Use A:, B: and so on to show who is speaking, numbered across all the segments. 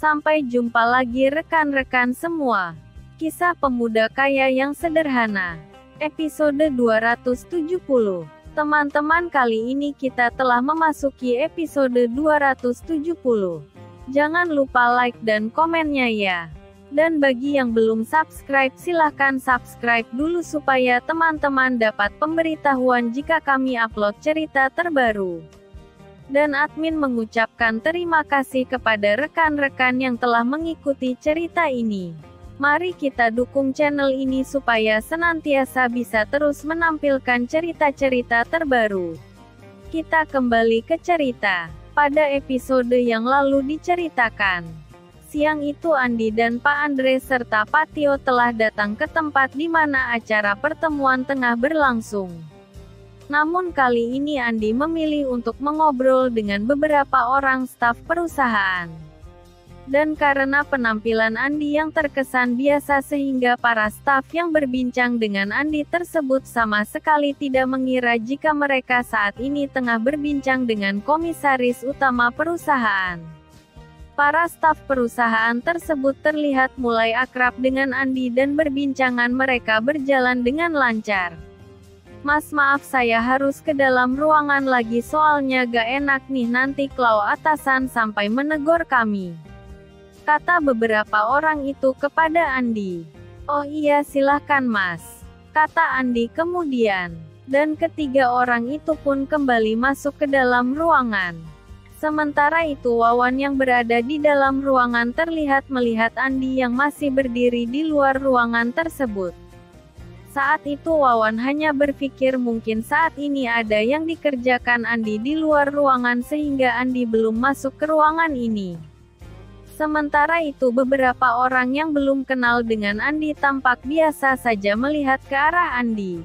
A: Sampai jumpa lagi rekan-rekan semua. Kisah pemuda kaya yang sederhana. Episode 270. Teman-teman, kali ini kita telah memasuki episode 270. Jangan lupa like dan komennya ya. Dan bagi yang belum subscribe, silahkan subscribe dulu supaya teman-teman dapat pemberitahuan jika kami upload cerita terbaru. Dan admin mengucapkan terima kasih kepada rekan-rekan yang telah mengikuti cerita ini. Mari kita dukung channel ini supaya senantiasa bisa terus menampilkan cerita-cerita terbaru. Kita kembali ke cerita. Pada episode yang lalu diceritakan, siang itu Andi dan Pak Andre serta Pak Tio telah datang ke tempat di mana acara pertemuan tengah berlangsung. Namun kali ini Andi memilih untuk mengobrol dengan beberapa orang staf perusahaan. Dan karena penampilan Andi yang terkesan biasa sehingga para staf yang berbincang dengan Andi tersebut sama sekali tidak mengira jika mereka saat ini tengah berbincang dengan komisaris utama perusahaan. Para staf perusahaan tersebut terlihat mulai akrab dengan Andi dan perbincangan mereka berjalan dengan lancar. "Mas, maaf saya harus ke dalam ruangan lagi soalnya gak enak nih nanti kalau atasan sampai menegur kami," kata beberapa orang itu kepada Andi. "Oh iya silahkan Mas," kata Andi kemudian. Dan ketiga orang itu pun kembali masuk ke dalam ruangan. Sementara itu Wawan yang berada di dalam ruangan terlihat melihat Andi yang masih berdiri di luar ruangan tersebut. Saat itu Wawan hanya berpikir mungkin saat ini ada yang dikerjakan Andi di luar ruangan sehingga Andi belum masuk ke ruangan ini. Sementara itu beberapa orang yang belum kenal dengan Andi tampak biasa saja melihat ke arah Andi.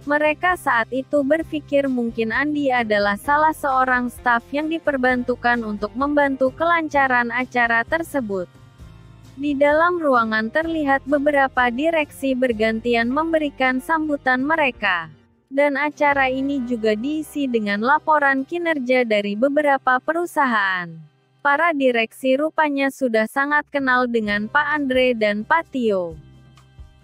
A: Mereka saat itu berpikir mungkin Andi adalah salah seorang staf yang diperbantukan untuk membantu kelancaran acara tersebut. Di dalam ruangan terlihat beberapa direksi bergantian memberikan sambutan mereka. Dan acara ini juga diisi dengan laporan kinerja dari beberapa perusahaan. Para direksi rupanya sudah sangat kenal dengan Pak Andre dan Pak Tio.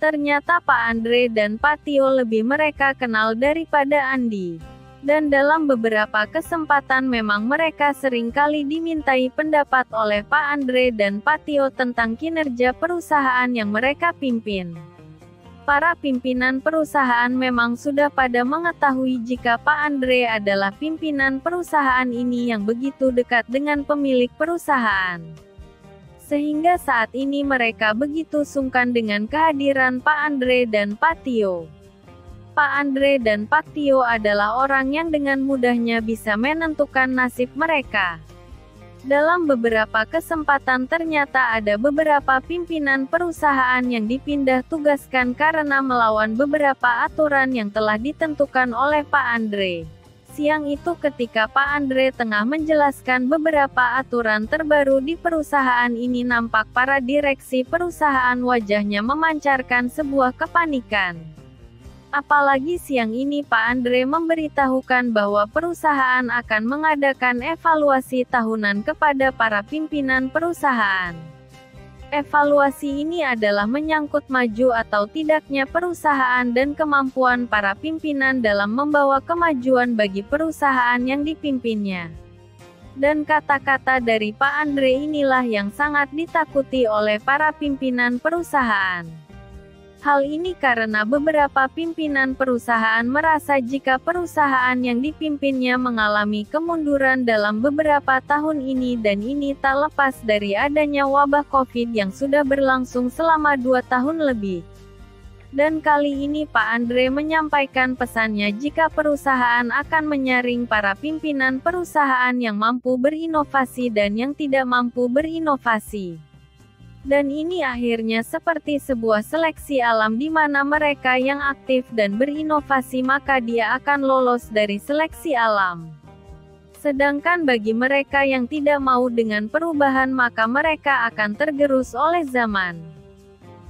A: Ternyata Pak Andre dan Pak Tio lebih mereka kenal daripada Andi. Dan dalam beberapa kesempatan memang mereka sering kali dimintai pendapat oleh Pak Andre dan Pak Tio tentang kinerja perusahaan yang mereka pimpin. Para pimpinan perusahaan memang sudah pada mengetahui jika Pak Andre adalah pimpinan perusahaan ini yang begitu dekat dengan pemilik perusahaan. Sehingga saat ini mereka begitu sungkan dengan kehadiran Pak Andre dan Pak Tio. Pak Andre dan Pak Tio adalah orang yang dengan mudahnya bisa menentukan nasib mereka. Dalam beberapa kesempatan ternyata ada beberapa pimpinan perusahaan yang dipindah tugaskan karena melawan beberapa aturan yang telah ditentukan oleh Pak Andre. Siang itu ketika Pak Andre tengah menjelaskan beberapa aturan terbaru di perusahaan ini nampak para direksi perusahaan wajahnya memancarkan sebuah kepanikan. Apalagi siang ini Pak Andre memberitahukan bahwa perusahaan akan mengadakan evaluasi tahunan kepada para pimpinan perusahaan. Evaluasi ini adalah menyangkut maju atau tidaknya perusahaan dan kemampuan para pimpinan dalam membawa kemajuan bagi perusahaan yang dipimpinnya. Dan kata-kata dari Pak Andre inilah yang sangat ditakuti oleh para pimpinan perusahaan. Hal ini karena beberapa pimpinan perusahaan merasa jika perusahaan yang dipimpinnya mengalami kemunduran dalam beberapa tahun ini dan ini tak lepas dari adanya wabah COVID yang sudah berlangsung selama 2 tahun lebih. Dan kali ini Pak Andre menyampaikan pesannya jika perusahaan akan menyaring para pimpinan perusahaan yang mampu berinovasi dan yang tidak mampu berinovasi. Dan ini akhirnya seperti sebuah seleksi alam di mana mereka yang aktif dan berinovasi maka dia akan lolos dari seleksi alam. Sedangkan bagi mereka yang tidak mau dengan perubahan maka mereka akan tergerus oleh zaman.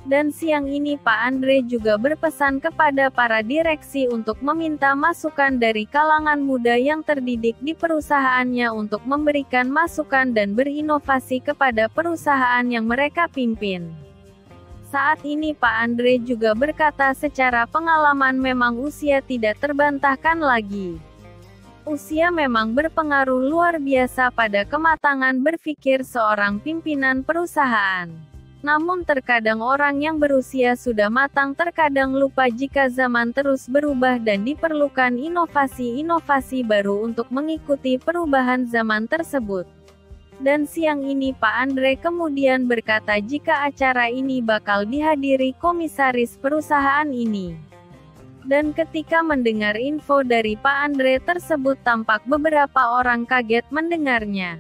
A: Dan siang ini Pak Andre juga berpesan kepada para direksi untuk meminta masukan dari kalangan muda yang terdidik di perusahaannya untuk memberikan masukan dan berinovasi kepada perusahaan yang mereka pimpin. Saat ini Pak Andre juga berkata secara pengalaman memang usia tidak terbantahkan lagi. Usia memang berpengaruh luar biasa pada kematangan berpikir seorang pimpinan perusahaan. Namun terkadang orang yang berusia sudah matang terkadang lupa jika zaman terus berubah dan diperlukan inovasi-inovasi baru untuk mengikuti perubahan zaman tersebut. Dan siang ini Pak Andre kemudian berkata jika acara ini bakal dihadiri komisaris perusahaan ini. Dan ketika mendengar info dari Pak Andre tersebut tampak beberapa orang kaget mendengarnya.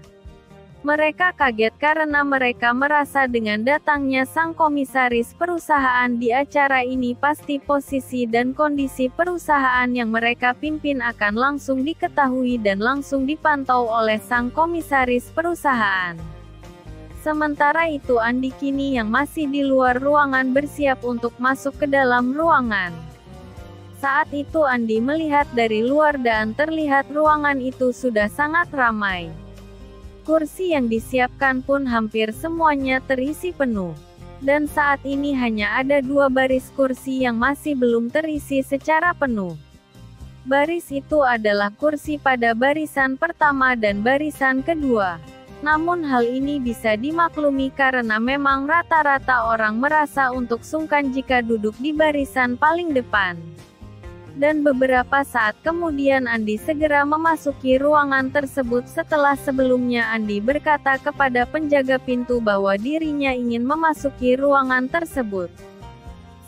A: Mereka kaget karena mereka merasa dengan datangnya sang komisaris perusahaan di acara ini pasti posisi dan kondisi perusahaan yang mereka pimpin akan langsung diketahui dan langsung dipantau oleh sang komisaris perusahaan. Sementara itu Andi kini yang masih di luar ruangan bersiap untuk masuk ke dalam ruangan. Saat itu Andi melihat dari luar dan terlihat ruangan itu sudah sangat ramai. Kursi yang disiapkan pun hampir semuanya terisi penuh. Dan saat ini hanya ada 2 baris kursi yang masih belum terisi secara penuh. Baris itu adalah kursi pada barisan pertama dan barisan kedua. Namun hal ini bisa dimaklumi karena memang rata-rata orang merasa untuk sungkan jika duduk di barisan paling depan. Dan beberapa saat kemudian Andi segera memasuki ruangan tersebut setelah sebelumnya Andi berkata kepada penjaga pintu bahwa dirinya ingin memasuki ruangan tersebut.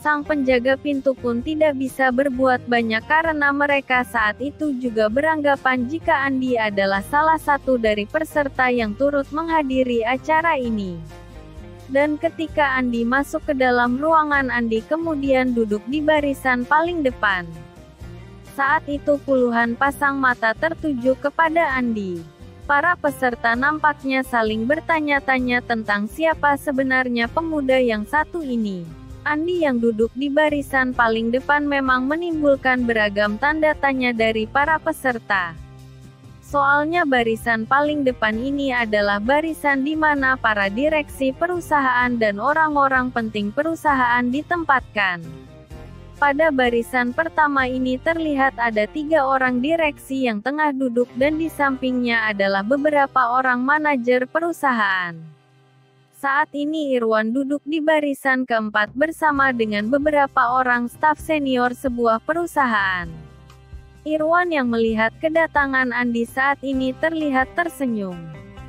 A: Sang penjaga pintu pun tidak bisa berbuat banyak karena mereka saat itu juga beranggapan jika Andi adalah salah satu dari peserta yang turut menghadiri acara ini. Dan ketika Andi masuk ke dalam ruangan Andi kemudian duduk di barisan paling depan. Saat itu puluhan pasang mata tertuju kepada Andi. Para peserta nampaknya saling bertanya-tanya tentang siapa sebenarnya pemuda yang satu ini. Andi yang duduk di barisan paling depan memang menimbulkan beragam tanda tanya dari para peserta. Soalnya barisan paling depan ini adalah barisan di mana para direksi perusahaan dan orang-orang penting perusahaan ditempatkan. Pada barisan pertama ini terlihat ada 3 orang direksi yang tengah duduk dan di sampingnya adalah beberapa orang manajer perusahaan. Saat ini Irwan duduk di barisan keempat bersama dengan beberapa orang staf senior sebuah perusahaan. Irwan yang melihat kedatangan Andi saat ini terlihat tersenyum.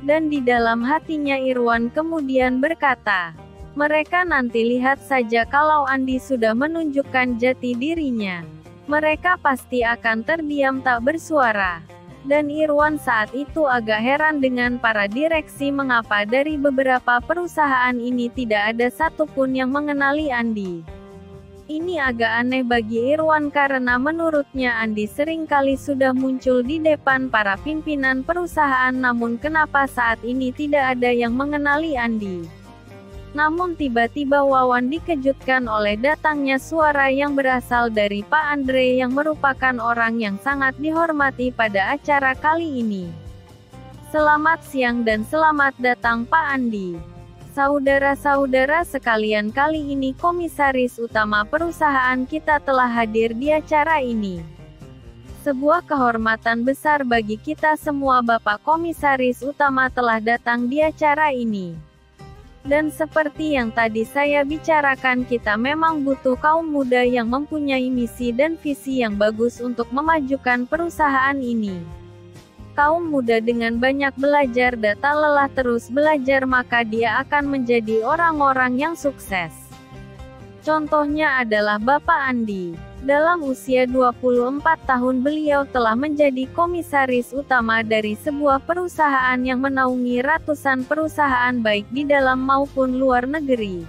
A: Dan di dalam hatinya Irwan kemudian berkata, mereka nanti lihat saja kalau Andi sudah menunjukkan jati dirinya. Mereka pasti akan terdiam tak bersuara. Dan Irwan saat itu agak heran dengan para direksi mengapa dari beberapa perusahaan ini tidak ada satupun yang mengenali Andi. Ini agak aneh bagi Irwan karena menurutnya Andi seringkali sudah muncul di depan para pimpinan perusahaan namun kenapa saat ini tidak ada yang mengenali Andi. Namun tiba-tiba Wawan dikejutkan oleh datangnya suara yang berasal dari Pak Andre yang merupakan orang yang sangat dihormati pada acara kali ini. Selamat siang dan selamat datang Pak Andi. Saudara-saudara sekalian, kali ini komisaris utama perusahaan kita telah hadir di acara ini. Sebuah kehormatan besar bagi kita semua Bapak Komisaris Utama telah datang di acara ini. Dan seperti yang tadi saya bicarakan kita memang butuh kaum muda yang mempunyai misi dan visi yang bagus untuk memajukan perusahaan ini. Kaum muda dengan banyak belajar dan tak lelah terus belajar maka dia akan menjadi orang-orang yang sukses. Contohnya adalah Bapak Andi. Dalam usia 24 tahun beliau telah menjadi komisaris utama dari sebuah perusahaan yang menaungi ratusan perusahaan baik di dalam maupun luar negeri.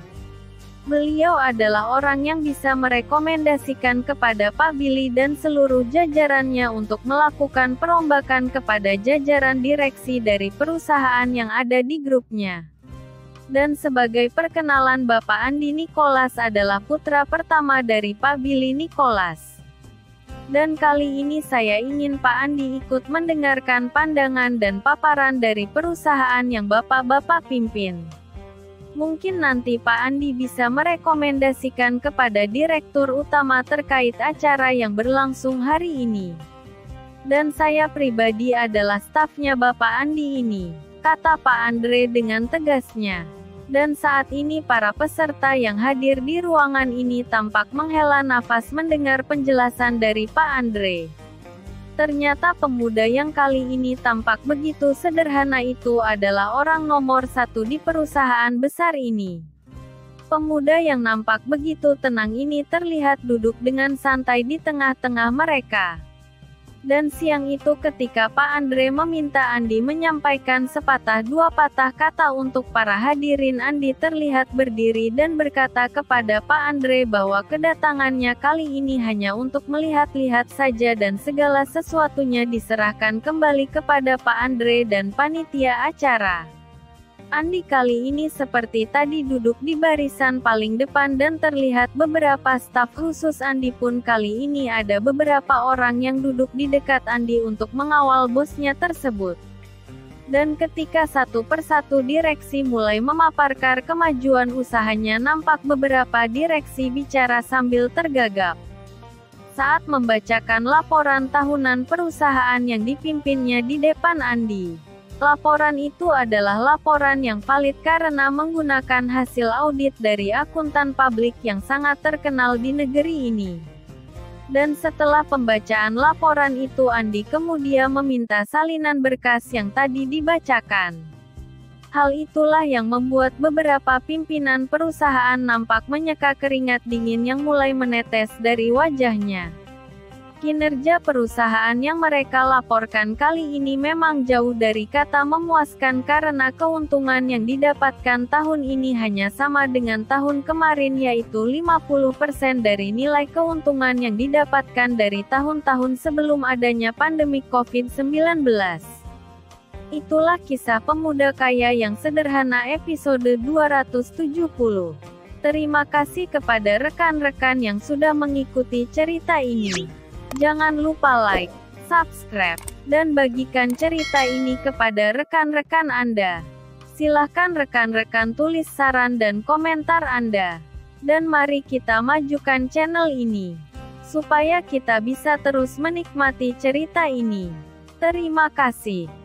A: Beliau adalah orang yang bisa merekomendasikan kepada Pak Billy dan seluruh jajarannya untuk melakukan perombakan kepada jajaran direksi dari perusahaan yang ada di grupnya. Dan sebagai perkenalan, Bapak Andi Nicholas adalah putra pertama dari Pak Billy Nicholas. Dan kali ini saya ingin Pak Andi ikut mendengarkan pandangan dan paparan dari perusahaan yang Bapak-Bapak pimpin. Mungkin nanti Pak Andi bisa merekomendasikan kepada Direktur Utama terkait acara yang berlangsung hari ini. Dan saya pribadi adalah stafnya Bapak Andi ini, kata Pak Andre dengan tegasnya. Dan saat ini para peserta yang hadir di ruangan ini tampak menghela nafas mendengar penjelasan dari Pak Andre. Ternyata pemuda yang kali ini tampak begitu sederhana itu adalah orang nomor satu di perusahaan besar ini. Pemuda yang nampak begitu tenang ini terlihat duduk dengan santai di tengah-tengah mereka. Dan siang itu ketika Pak Andre meminta Andi menyampaikan sepatah dua patah kata untuk para hadirin, Andi terlihat berdiri dan berkata kepada Pak Andre bahwa kedatangannya kali ini hanya untuk melihat-lihat saja dan segala sesuatunya diserahkan kembali kepada Pak Andre dan panitia acara. Andi kali ini seperti tadi duduk di barisan paling depan dan terlihat beberapa staf khusus Andi pun kali ini ada beberapa orang yang duduk di dekat Andi untuk mengawal bosnya tersebut. Dan ketika satu persatu direksi mulai memaparkan kemajuan usahanya, nampak beberapa direksi bicara sambil tergagap. Saat membacakan laporan tahunan perusahaan yang dipimpinnya di depan Andi. Laporan itu adalah laporan yang valid karena menggunakan hasil audit dari akuntan publik yang sangat terkenal di negeri ini. Dan setelah pembacaan laporan itu, Andi kemudian meminta salinan berkas yang tadi dibacakan. Hal itulah yang membuat beberapa pimpinan perusahaan nampak menyeka keringat dingin yang mulai menetes dari wajahnya. Kinerja perusahaan yang mereka laporkan kali ini memang jauh dari kata memuaskan karena keuntungan yang didapatkan tahun ini hanya sama dengan tahun kemarin, yaitu 50% dari nilai keuntungan yang didapatkan dari tahun-tahun sebelum adanya pandemi COVID-19. Itulah kisah pemuda kaya yang sederhana episode 270. Terima kasih kepada rekan-rekan yang sudah mengikuti cerita ini. Jangan lupa like, subscribe, dan bagikan cerita ini kepada rekan-rekan Anda. Silahkan rekan-rekan tulis saran dan komentar Anda. Dan mari kita majukan channel ini, supaya kita bisa terus menikmati cerita ini. Terima kasih.